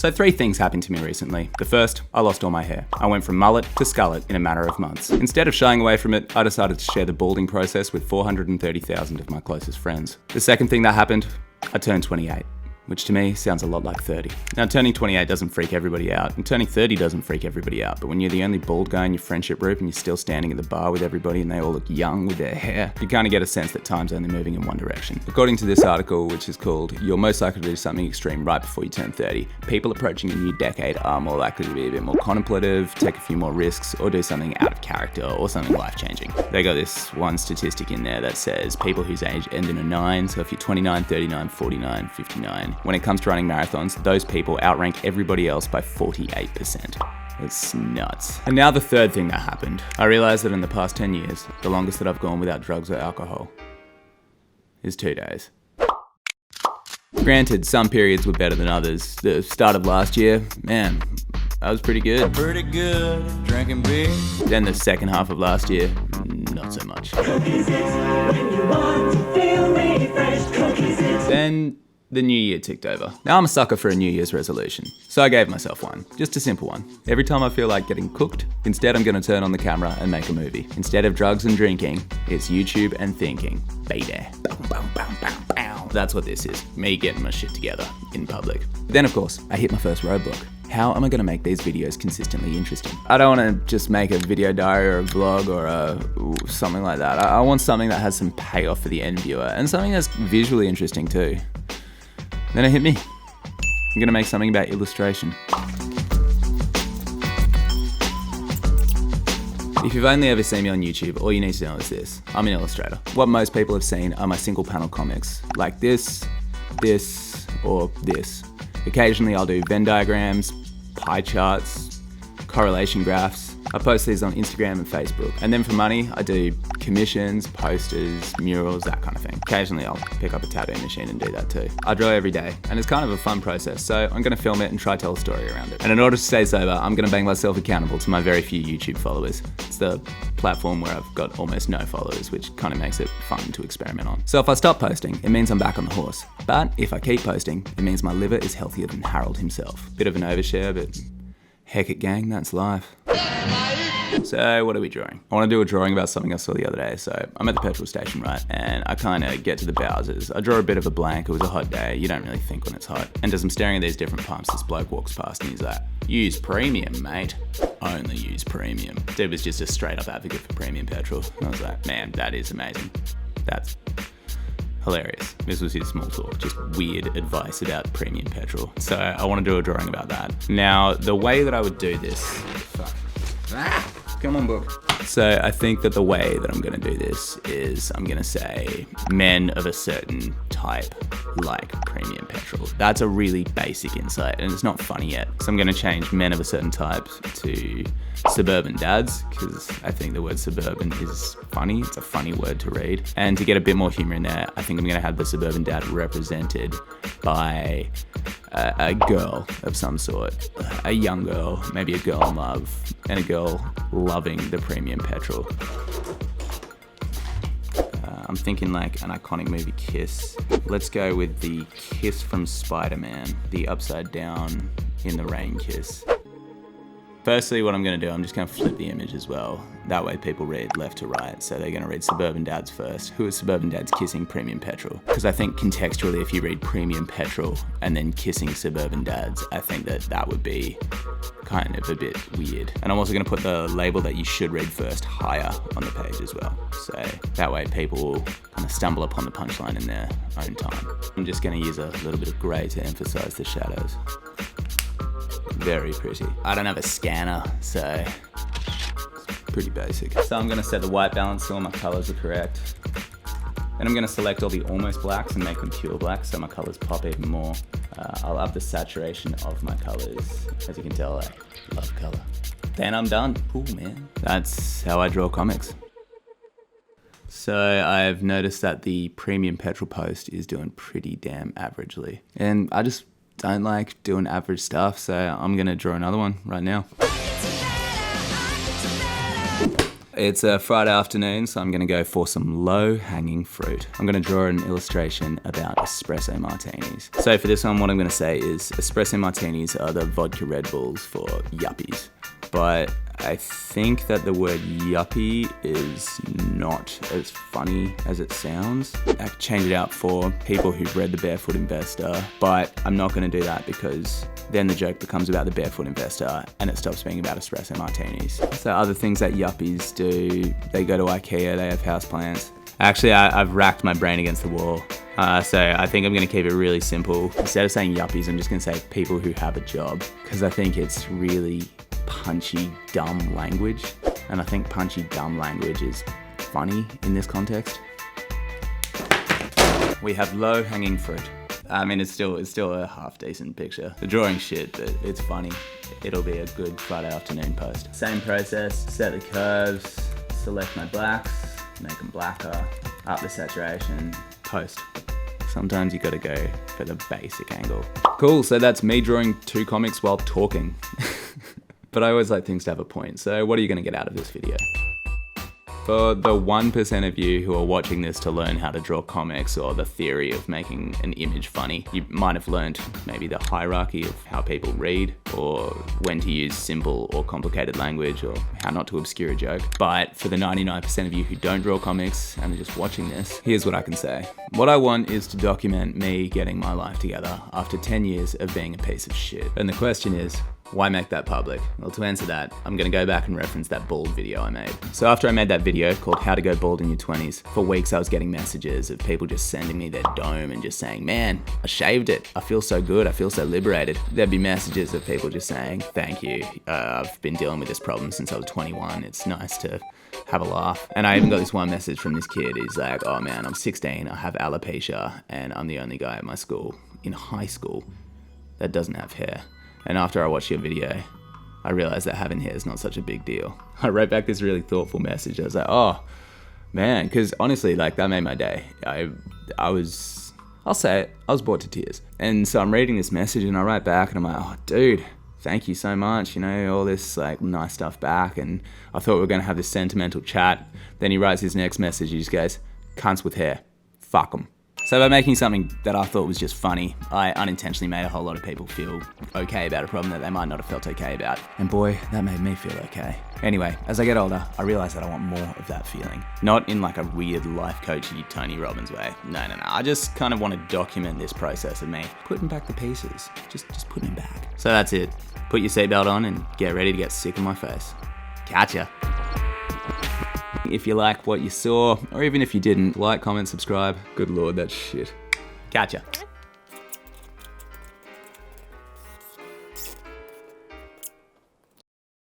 So 3 things happened to me recently. The first, I lost all my hair. I went from mullet to skullet in a matter of months. Instead of shying away from it, I decided to share the balding process with 430,000 of my closest friends. The second thing that happened, I turned 28. Which to me sounds a lot like 30. Now turning 28 doesn't freak everybody out, and turning 30 doesn't freak everybody out, but when you're the only bald guy in your friendship group and you're still standing at the bar with everybody and they all look young with their hair, you kind of get a sense that time's only moving in one direction. According to this article, which is called "You're Most Likely to Do Something Extreme Right Before You Turn 30, people approaching a new decade are more likely to be a bit more contemplative, take a few more risks, or do something out of character or something life-changing." They got this one statistic in there that says people whose age end in a 9, so if you're 29, 39, 49, 59, when it comes to running marathons, those people outrank everybody else by 48%. It's nuts. And now the third thing that happened. I realized that in the past 10 years, the longest that I've gone without drugs or alcohol is 2 days. Granted, some periods were better than others. The start of last year, man, that was pretty good. Pretty good, drinking beer. Then the second half of last year, not so much. Then the new year ticked over. Now I'm a sucker for a New Year's resolution, so I gave myself one. Just a simple one. Every time I feel like getting cooked, instead I'm gonna turn on the camera and make a movie. Instead of drugs and drinking, it's YouTube and thinking. Baby. That's what this is. Me getting my shit together in public. But then of course, I hit my first roadblock. How am I gonna make these videos consistently interesting? I don't wanna just make a video diary or a vlog or something like that. I want something that has some payoff for the end viewer and something that's visually interesting too. Then it hit me. I'm gonna make something about illustration. If you've only ever seen me on YouTube, all you need to know is this. I'm an illustrator. What most people have seen are my single panel comics, like this, this, or this. Occasionally I'll do Venn diagrams, pie charts, correlation graphs. I post these on Instagram and Facebook. And then for money, I do commissions, posters, murals, that kind of thing. Occasionally I'll pick up a tattoo machine and do that too. I draw every day, and it's kind of a fun process, so I'm gonna film it and try to tell a story around it. And in order to stay sober, I'm gonna bang myself accountable to my very few YouTube followers. It's the platform where I've got almost no followers, which kind of makes it fun to experiment on. So if I stop posting, it means I'm back on the horse. But if I keep posting, it means my liver is healthier than Harold himself. Bit of an overshare, but heck it gang, that's life. So what are we drawing? I want to do a drawing about something I saw the other day. So I'm at the petrol station, right? And I kind of get to the Bowsers. I draw a bit of a blank. It was a hot day. You don't really think when it's hot. And as I'm staring at these different pumps, this bloke walks past and he's like, "Use premium, mate." Only use premium. Dude was just a straight up advocate for premium petrol. And I was like, man, that is amazing. That's hilarious. This was his small talk, just weird advice about premium petrol. So I want to do a drawing about that. Now, the way that I would do this, come on, book. So I think that the way that I'm gonna do this is I'm gonna say men of a certain type like premium petrol. That's a really basic insight and it's not funny yet. So I'm gonna change men of a certain type to Suburban Dads, because I think the word suburban is funny. It's a funny word to read. And to get a bit more humor in there, I think I'm gonna have the Suburban Dad represented by a girl of some sort. A young girl, maybe a girl in love, and a girl loving the premium petrol. I'm thinking like an iconic movie kiss. Let's go with the kiss from Spider-Man, the upside down in the rain kiss. Firstly, what I'm gonna do, I'm just gonna flip the image as well. That way people read left to right. So they're gonna read Suburban Dads first. Who is Suburban Dads kissing premium petrol? Because I think contextually, if you read premium petrol and then kissing Suburban Dads, I think that that would be kind of a bit weird. And I'm also gonna put the label that you should read first higher on the page as well. So that way people will kind of stumble upon the punchline in their own time. I'm just gonna use a little bit of gray to emphasize the shadows. Very pretty. I don't have a scanner, so it's pretty basic. So I'm gonna set the white balance so all my colors are correct. Then I'm gonna select all the almost blacks and make them pure black so my colors pop even more. I'll up the saturation of my colors. As you can tell, I love color. Then I'm done. Cool, man. That's how I draw comics. So I've noticed that the premium petrol post is doing pretty damn averagely. And I just don't like doing average stuff, so I'm gonna draw another one right now. It's a Friday afternoon, so I'm gonna go for some low-hanging fruit. I'm gonna draw an illustration about espresso martinis. So for this one, what I'm gonna say is espresso martinis are the vodka Red Bulls for yuppies. But I think that the word yuppie is not as funny as it sounds. I could change it out for people who've read The Barefoot Investor, but I'm not gonna do that because then the joke becomes about the barefoot investor and it stops being about espresso martinis. So other things that yuppies do, they go to IKEA, they have houseplants. Actually, I've racked my brain against the wall. So I think I'm gonna keep it really simple. Instead of saying yuppies, I'm just gonna say people who have a job, because I think it's really punchy, dumb language. And I think punchy, dumb language is funny in this context. We have low-hanging fruit. I mean, it's still a half decent picture. The drawing's shit, but it's funny. It'll be a good Friday afternoon post. Same process, set the curves, select my blacks, make them blacker, up the saturation, post. Sometimes you gotta go for the basic angle. Cool, so that's me drawing 2 comics while talking. But I always like things to have a point, so what are you gonna get out of this video? For the 1% of you who are watching this to learn how to draw comics or the theory of making an image funny, you might have learned maybe the hierarchy of how people read, or when to use simple or complicated language, or how not to obscure a joke. But for the 99% of you who don't draw comics and are just watching this, here's what I can say. What I want is to document me getting my life together after 10 years of being a piece of shit. And the question is, why make that public? Well, to answer that, I'm gonna go back and reference that bald video I made. So after I made that video called How to Go Bald in Your 20s, for weeks I was getting messages of people just sending me their dome and just saying, man, I shaved it. I feel so good. I feel so liberated. There'd be messages of people just saying, thank you. I've been dealing with this problem since I was 21. It's nice to have a laugh. And I even got this one message from this kid. He's like, oh man, I'm 16. I have alopecia and I'm the only guy at my school, in high school, that doesn't have hair. And after I watched your video, I realized that having hair is not such a big deal. I wrote back this really thoughtful message. I was like, oh, man, because honestly, like, that made my day. I'll say it, I was brought to tears. And so I'm reading this message and I write back and I'm like, oh, dude, thank you so much, you know, all this like nice stuff back. And I thought we were gonna have this sentimental chat. Then he writes his next message, he just goes, cunts with hair, fuck them. So by making something that I thought was just funny, I unintentionally made a whole lot of people feel okay about a problem that they might not have felt okay about. And boy, that made me feel okay. Anyway, as I get older, I realize that I want more of that feeling. Not in like a weird life coachy Tony Robbins way. No. I just kind of want to document this process of me putting back the pieces. Just putting them back. So that's it. Put your seatbelt on and get ready to get sick of my face. Catcha. If you like what you saw, or even if you didn't, like, comment, subscribe. Good Lord, that's shit. Catcha.